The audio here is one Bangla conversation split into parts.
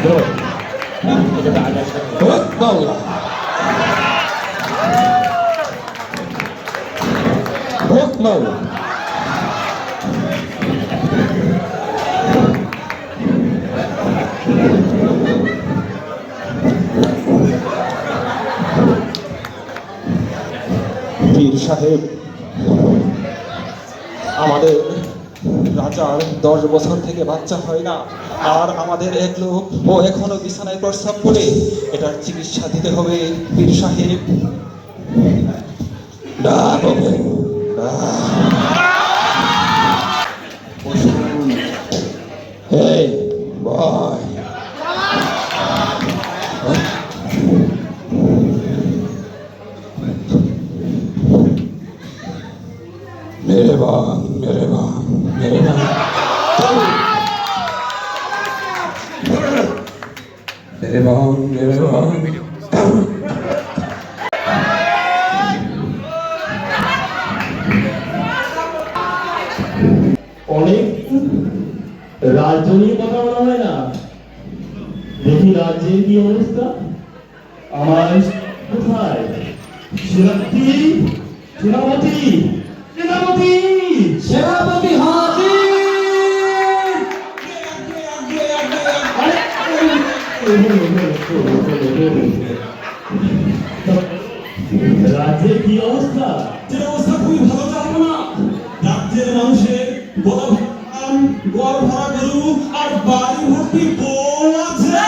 পীর সাহেব, আমাদের রাজার 10 বছর থেকে বাচ্চা হয় না, আর আমাদের এক লোক ও এখনো বিছানায় প্রস্রাব করে, এটার চিকিৎসা দিতে হবে পীর সাহেব। Hey, boy. मेहरबान मेहरबान मेहरबान मेहरबान मेहरबान অনেক রাজ্য নিয়ে কথা বলা হয় না, দেখি রাজ্যের কি অবস্থা। আমার কোথায় সেনাপতি সেনাপতি সেনাপতি সেনাপতি হাজির। রাজ্যের কি অবস্থা? যে অবস্থা খুবই ভালো যাবো না। রাজ্যের মানুষের গোয়াল ভরা গরু আর বাড়ি ভর্তি বউ আছে।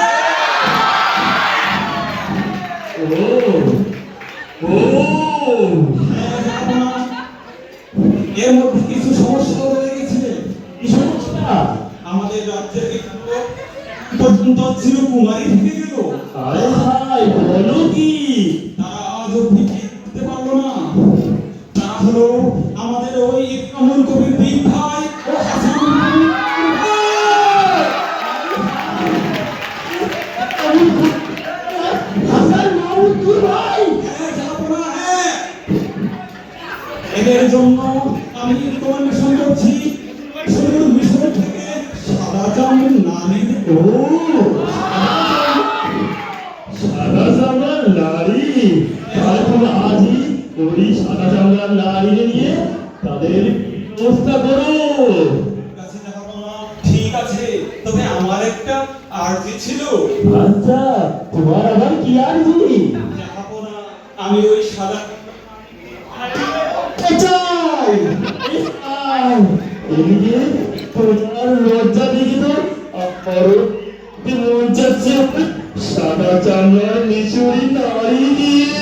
এর মধ্যে কিছু সমস্যা রয়ে গেছে। কি সমস্যা? আমাদের রাজ্যের পর্যন্ত চিরকুমারী থেকে গেল। আরে ভাই বলো কি? তারা আজ অব্দি করতে পারলো না। তারা হলো আমাদের ওই কামরুল কবির বিগ ভাই ও হাসান মাহমুদুর ভাই। এদের জন্য আমি তোমার মিশন করছি। মিশন থেকে সাদা চামড়ার নারী। সাদা চামড়ার নারী? তাহলে আজই ওই সাদা চামড়ার নারী নিয়ে তাদের ব্যবস্থা করো। ঠিক আছে, তবে আমার একটা আরজি ছিল। আচ্ছা, তোমার আবার কি আরজি? আমি ওই সাদা এদিকে তোমার লজ্জা দেখি তো মন চাচ্ছে সাদা চামড়ার নিচুরি নারী দিয়ে।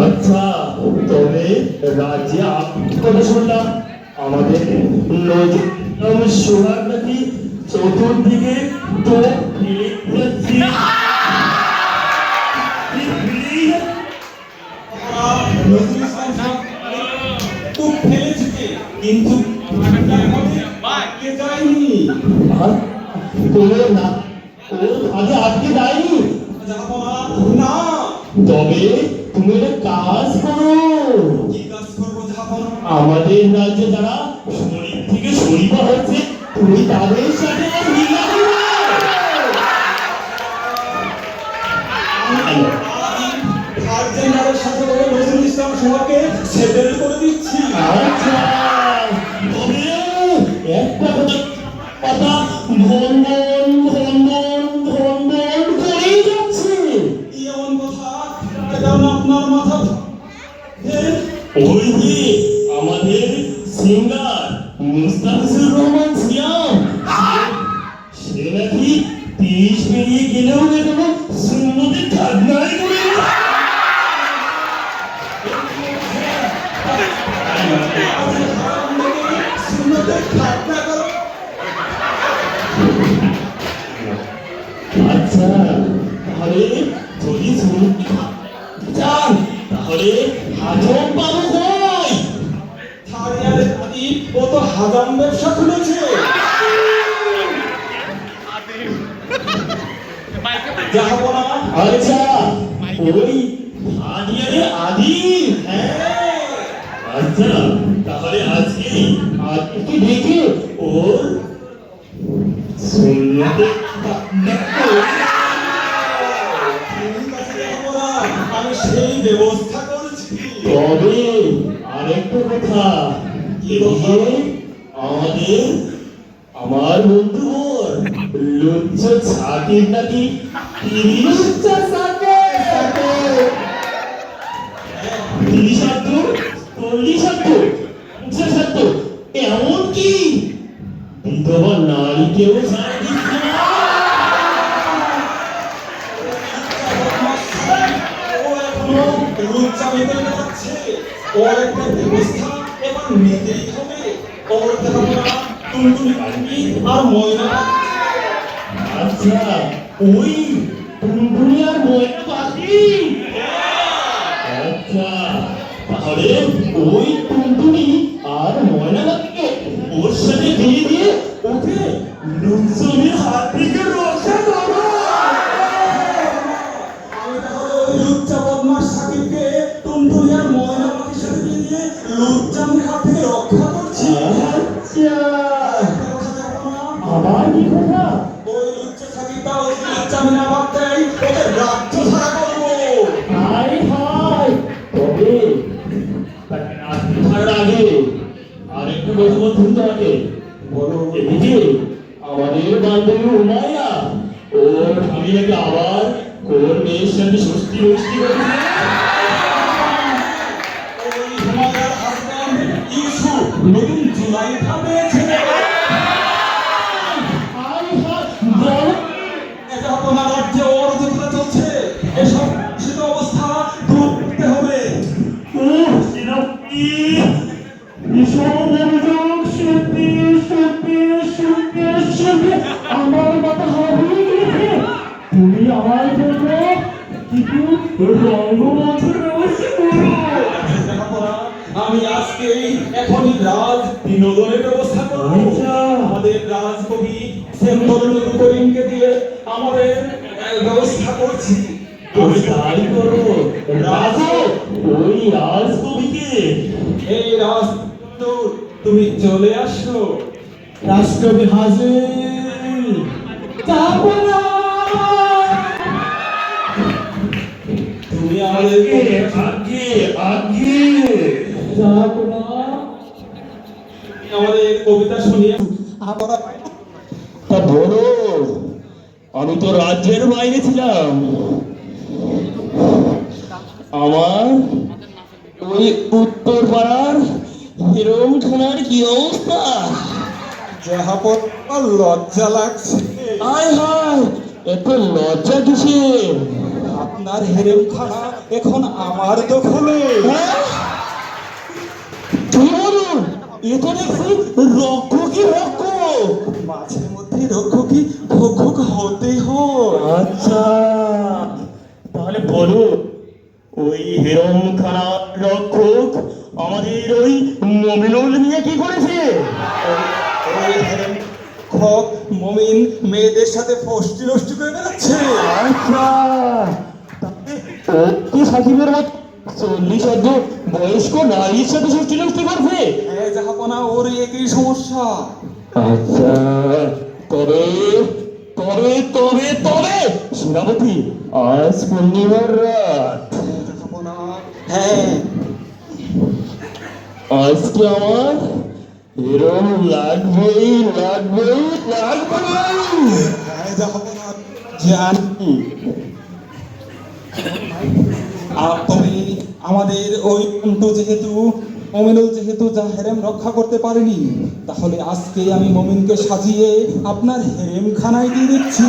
আচ্ছা, তবে রাজ্যে কথা শুনলাম আমাদের সোনার নাকি চতুর্দিকে তো কিন্তু আজকে যায়নি না। তবে তুমি একটা কাজ করো। কি কাজ করবো? আমাদের রাজ্যে যারা শরীর থেকে শরীফা হচ্ছে তুমি তাদের সাথে মিলা করো। সাথে নজরুল ইসলাম সোহাকে সেটেল করে দিচ্ছি। আচ্ছা, তবে একটা কথা ভন্দন ভন্দন ভন্দন করেই যাচ্ছে। কি এমন কথা যেমন আপনার মাথা? ওই যে আমাদের সিঙ্গার মুস্তাফিজুর রহমান সিয়াম, সে নাকি 30 পেরিয়ে গেলেও এখনো সুন্নতের ঠাডনাই করে না। আচ্ছা, তাহলে যদি চান তাহলে হাজম পাবো কই? থারিয়ারের আদি ও তো হাজাম ব্যবসা খুলেছে। যাবো না। আচ্ছা, ওই থারিয়ারের আদি? হ্যাঁ। আচ্ছা, তাহলে আজকে জামাইকে ডেকে ওর সুন্নতে ঠিক আছে আমরা, আমি সেই ব্যবস্থা করছি। তবে আরেকটা কথা, কি কথা? আমাদের আমার বন্ধুর লুচ্চা ছাকির নাকি লুচ্চা ছাকে 30 এমনকি বিধবা নারীকেও ছাড় দিচ্ছে না। ও এখনো লুচ্চামি করে বেড়াচ্ছে। ওর একটা ব্যবস্থা এবার নিতেই হবে। ওর দেখাবো না টুনটুনি পাখি আর ময়না আচ্ছা, ওই টুনটুনি আর ময়না পাখি। আচ্ছা, তাহলে ওই টুনটুনি আর ময়না পাখিকে ওর সাথে বিয়ে দিয়ে ওকে লুচ্চমির হাত থেকে রক্ষা করো। আমি তাহলে ওই লুচ্চা বদমাস সাকিবকে টুনটুনি আর ময়না পাখির সাথে বিয়ে দিয়ে লুচ্চামির হাত থেকে রক্ষা করছি। আচ্ছা, একটা কথা দেখো না, আবার কি কথা? ওই লুচ্চা সাকিবটা ওই লুচ্চামি না বাদ দেয়, ওকে রাজ্য ছাড়া করবো। হাই হাই, তবে তাকে রাস্তা ছাড়ার আগে আরেকটু কথা বলতে তোমাকে। বলো। এদিকে আমাদের বান্ধবী উমাইয়া ওর স্বামী নাকি আবার কোন মেয়ের সাথে ষষ্ঠী বষ্টি করেছে। ওই হুমায়ুনের হাসব্যান্ড ইউসুফ নতুন জুলাইটা পেয়েছে। হাই হাই, বলো। এটা আপনার রাজ্যে অরাজকতা চলছে। এসব দূষিত অবস্থা দূর করতে হবে। সেনাপতি, ভীষণ মনোযোগ, শুনতে শুনতে শুনতে শুনতে আমার মাথা হারিয়ে গেছে। তুমি আমার জন্য কিছু রঙ্গমঞ্চের ব্যবস্থা করো। লেখাপড়া, আমি আজকেই এখনই রাজ বিনোদনের ব্যবস্থা করব। আচ্ছা। আমাদের রাজকবি সেম্বরুল করিমকে দিয়ে আমাদের ব্যবস্থা করছি। তুমি তাই করো। রাজো ওই রাজকবিকে। এই রাজ, তুমি চলে আসো। রাষ্ট্রকবি হাজির। যাবো না। তুমি আমাদের আগে আগে যাবো না। আমাদের কবিতা শুনিয়ে আমরা তা বলো, আমি তো রাজ্যের বাইরে ছিলাম। আমার ওই উত্তর পাড়ার হিরম খানার কি অবস্থা? যাহাপত লজ্জা লাগছে। আয় হায়, এত লজ্জা কিসের? আপনার হেরেমখানা এখন আমার দখলে। হ্যাঁ? কি বলুন? এ তো দেখছি রক্ষকই রক্ষক। মাঝে মধ্যে রক্ষকই ভক্ষক হতে হয়। আচ্ছা, তাহলে বলো, ওই হেরম খানার রক্ষক আমাদের ওই মমিনুল নিয়ে কি করেছে? ওই হেরেমখক মমিন মেয়েদের সাথে ফষ্টি নষ্টি করে বেড়াচ্ছে। আচ্ছা, ও কি সাকিবের মত 40 বয়স্ক নারীর সাথে ষষ্ঠী নষ্টি করছে? হ্যাঁ জাহাপনা, ওর একই সমস্যা। আচ্ছা, তবে তবে তবে তবে সেনাপতি, আজ পূর্ণিমার রাত। হ্যাঁ জাহাপনা, হ্যাঁ আজকে আমার এরম লাগবেই লাগবেই লাগবেই। হ্যাঁ জাহাপনা, জানি। আর তবে আমাদের ওই অন্তু যেহেতু মমিনুল যেহেতু যা হেরেম রক্ষা করতে পারেনি, তাহলে আজকে আমি মমিনকে সাজিয়ে আপনার হেরেমখানায় দিয়ে দিচ্ছি।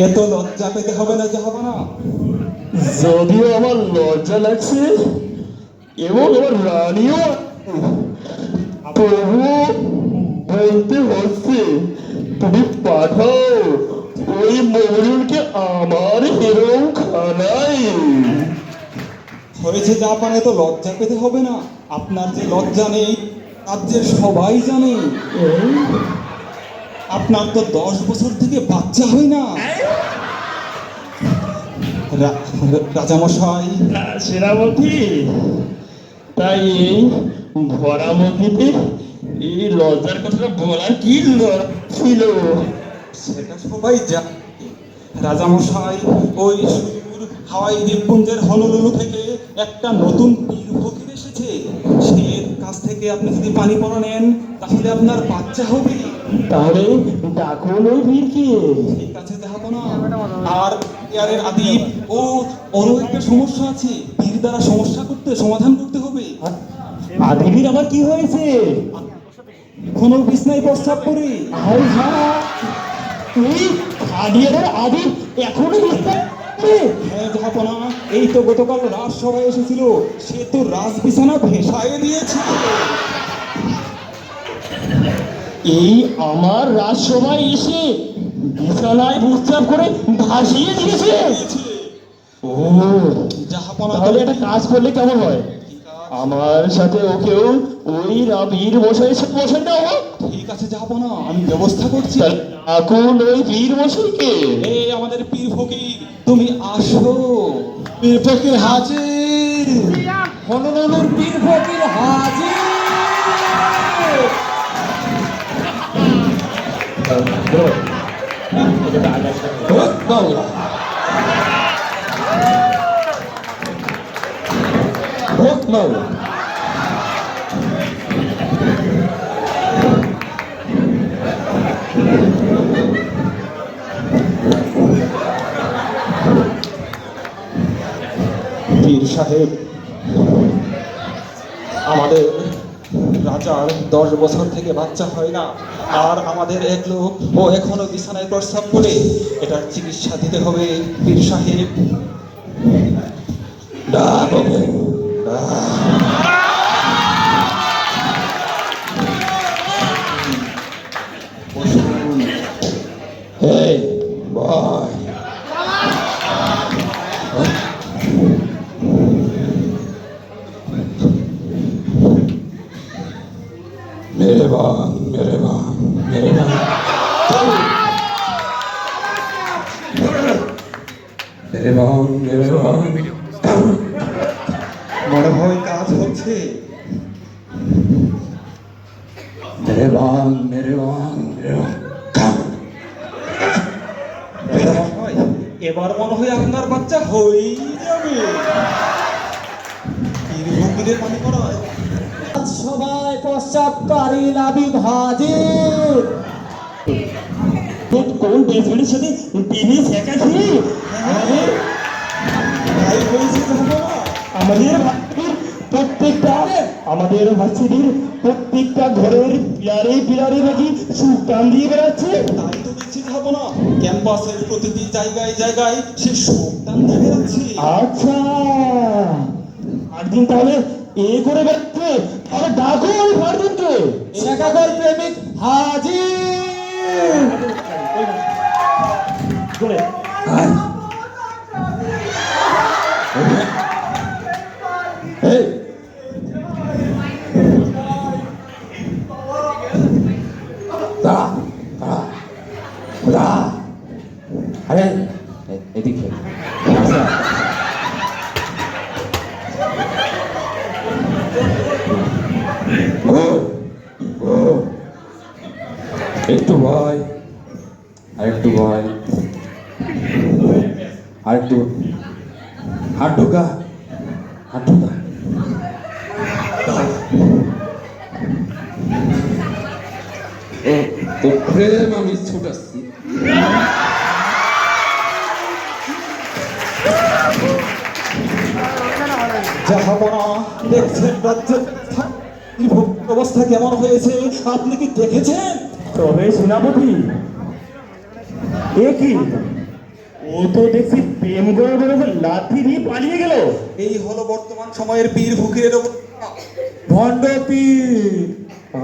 এত লজ্জা পেতে হবে না জাহাপনা। যদিও আমার লজ্জা লাগছে এবং আমার রানীও, তবু বলতে হচ্ছে, তুমি পাঠাও ওই মরুলকে আমার এরম খানায়। হয়েছে জাপানে, তো লজ্জা পেতে হবে না। আপনার যে লজ্জা নেই রাজ্যের সবাই জানে। আপনার তো 10 বছর থেকে বাচ্চা হয় না। রাজামশাই, সেনাপতি, তাই এই ভরা মন্দিরে এই লজ্জার কথাটা বলার কি ছিল? সেটা সবাই জানে রাজামশাই, ওই সুদূর হাওয়াই দ্বীপপুঞ্জের হনলুলু থেকে একটা নতুন পীর ফকির এসেছে। সে কাছ থেকে আপনি যদি পানি পড়া নেন তাহলে আপনার বাচ্চা হবে। তাহলে ডাকুন ওই বীরকে। ঠিক আছে দেখাবো না। আর ইয়ারের আদিব ও ওরও একটা সমস্যা আছে, পীর দ্বারা সমস্যা সমাধান করতে হবে। আদিবির আবার কি হয়েছে? কোনো বিছনায় প্রস্তাব করে হাই হাই, তুই আদিয়ারের আদিব এখনো বিস্তার? হ্যাঁ জাহাপনা, এই তো গতকাল রাজসভায় এসেছিল, সে তো রাজ বিছানা ভেসায় দিয়েছে। এই আমার রাজসভায় এসে বিছানায় প্রস্তাব করে ভাসিয়ে দিয়েছে? ও, জাহাপনা তাহলে একটা কাজ করলে কেমন হয়? আমার সাথে ওকেও ওই বীর মশাইয়ের সাথে বসাই দাও। ঠিক আছে জাহাপনা, আমি ব্যবস্থা করছি। এখন ওই বীর মশাইকে এই আমাদের পীর ফকির, তুমি আসো। পীর ফকির হাজির, হনলুলুর পীর ফকির হাজির। বাংলা হোক বাংলা। পীর সাহেব, আমাদের রাজার 10 বছর থেকে বাচ্চা হয় না, আর আমাদের এক লোক ও এখনো বিছানায় প্রস্রাব করে, এটার চিকিৎসা দিতে হবে পীর সাহেব। Hey, boy. मेरे बाप, मेरे बाप, मेरे बाप, मेरे बाप, मेरे बाप। মনে হয় কাজ হচ্ছে। मेरे बाप, मेरे बाप, मेरे बाप। এবার মনে হয় আপনার বাচ্চা হয়েই যাবে। পীর ফকিরের পানি পড়ায় সবাই প্রস্তাবকারী নাবিদ হাজির। কোন ডেসমেন্টের সাথে তিনি একাকি? তাই হয়েছে জাহাপনা। আমাদের ভার্সিটির প্রত্যেকটা ঘরের পিলারে পিলারে নাকি সুলতান দিয়ে বেড়াচ্ছে। তাই তো দেখছি জাহাপনা, ক্যাম্পাসের প্রতিটি জায়গায় জায়গায় সে শোক টান দিয়ে বেড়াচ্ছে। আচ্ছা, 8 দিন তাহলে এ করে বেড়াচ্ছে। তাহলে ডাকুন ওই ফারদিনকে। এলাকার প্রেমিক হাজির। এই, দাঁড়া, দাঁড়া, দাঁড়া। আরে এদিকে আচ্ছা। ও ও একটু ভয়, আরেকটু ভয়, আরেকটু হাত ঢোকা, হাত ঢোকা। ও তো প্রেম আমি ছুটাচ্ছি। জাহাপনা, দেখছেন রাজ্যের অবস্থা কেমন হয়েছে, আপনি কি দেখেছেন? তবে সেনাপতি, এ কি? ও তো দেখছি প্রেম করে বেরোবে, লাঠি দিয়ে পালিয়ে গেল। এই হলো বর্তমান সময়ের পীর ফকিরের অবস্থা। ভণ্ড পীর।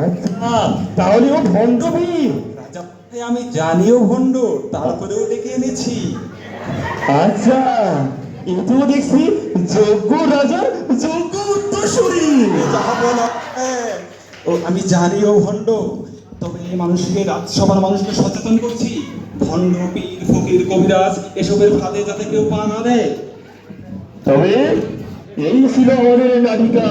আচ্ছা, তাহলে ও ভণ্ড বীর। রাজা, আমি জানিও ভণ্ড, তারপরেও ডেকে এনেছি। আচ্ছা, এতেও দেখছি যোগ্য রাজার যোগ্য উত্তরসূরি। জাহাপনা, ও আমি জানিও ভণ্ড, তবে এই মানুষকে রাজসভার মানুষকে সচেতন করছি, ভণ্ড পীর ফকির কবিরাজ এসবের ফাঁদে যাতে কেউ পা না দেয়। তবে এই ছিল আমাদের নাটিকা।